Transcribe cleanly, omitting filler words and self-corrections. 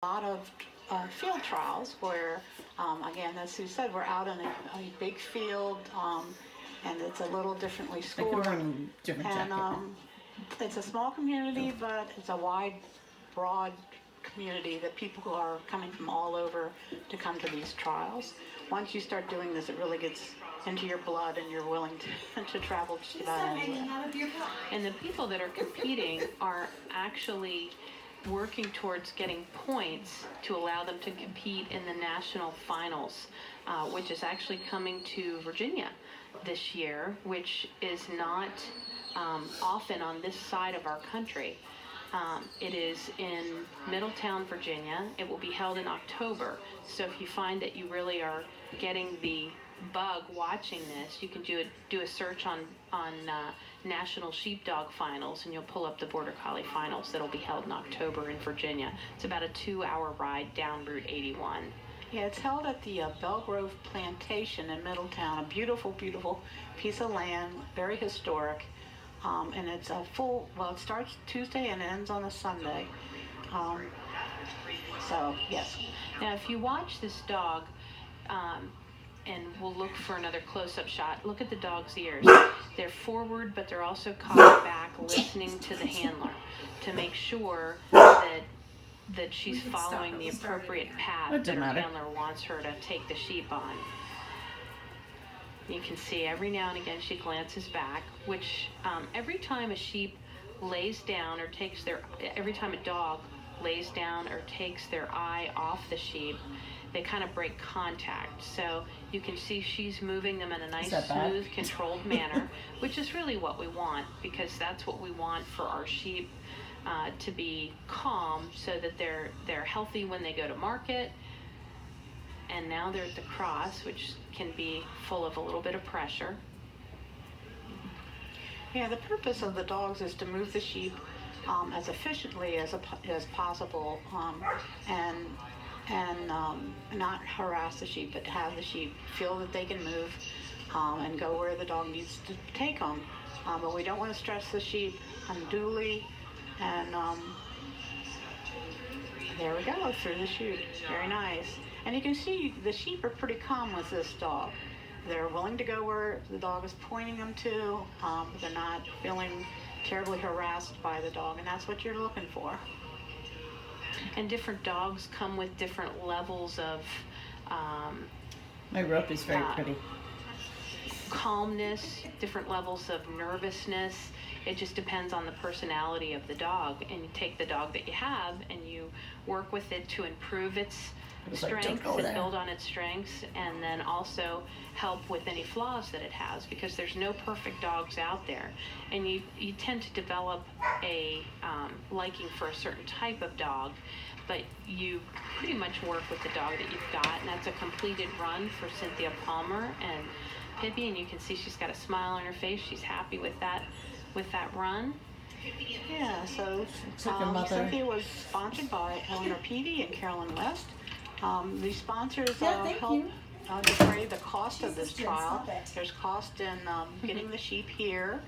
A lot of field trials where, again, as Sue said, we're out in a big field, and it's a little differently scored. And it's a small community, but it's a wide, broad community that people are coming from all over to come to these trials. Once you start doing this, it really gets into your blood and you're willing to travel just about anywhere. And the people that are competing are actually working towards getting points to allow them to compete in the national finals, which is actually coming to Virginia this year, which is not often on this side of our country. It is in Middletown, Virginia. It will be held in October. So if you find that you really are getting the bug watching this, you can do a search on National Sheepdog Finals, and you'll pull up the Border Collie Finals that'll be held in October in Virginia. It's about a 2-hour ride down Route 81. Yeah, it's held at the Belgrove Plantation in Middletown, a beautiful, beautiful piece of land, very historic. And it's a it starts Tuesday and ends on a Sunday. So, yes. Now, if you watch this dog, and we'll look for another close-up shot, look at the dog's ears. They're forward, but they're also cocked back, listening to the handler to make sure that she's following the appropriate path that her handler wants her to take the sheep on. You can see every now and again she glances back, which every time a sheep lays down or every time a dog lays down or takes their eye off the sheep, they kind of break contact. So you can see she's moving them in a nice, smooth, controlled manner, which is really what we want, because that's what we want for our sheep, to be calm so that they're healthy when they go to market. And now they're at the cross, which can be full of a little bit of pressure. Yeah, the purpose of the dogs is to move the sheep as efficiently as possible, and not harass the sheep, but have the sheep feel that they can move and go where the dog needs to take them. But we don't want to stress the sheep unduly. And there we go, through the chute. Very nice. And you can see the sheep are pretty calm with this dog. They're willing to go where the dog is pointing them to. They're not feeling terribly harassed by the dog, and that's what you're looking for. And different dogs come with different levels of my rope is very pretty. Calmness, different levels of nervousness. It just depends on the personality of the dog, and you take the dog that you have and you work with it to improve its strengths and build on its strengths, and then also help with any flaws that it has, because there's no perfect dogs out there, and you tend to develop a liking for a certain type of dog, but you pretty much work with the dog that you've got. And that's a completed run for Cynthia Palmer and Pippi, and you can see she's got a smile on her face. She's happy with that run. Yeah, so Cynthia was sponsored by Eleanor Peavy and Carolyn West. These sponsors help defray the cost of this trial. There's cost in getting the sheep here.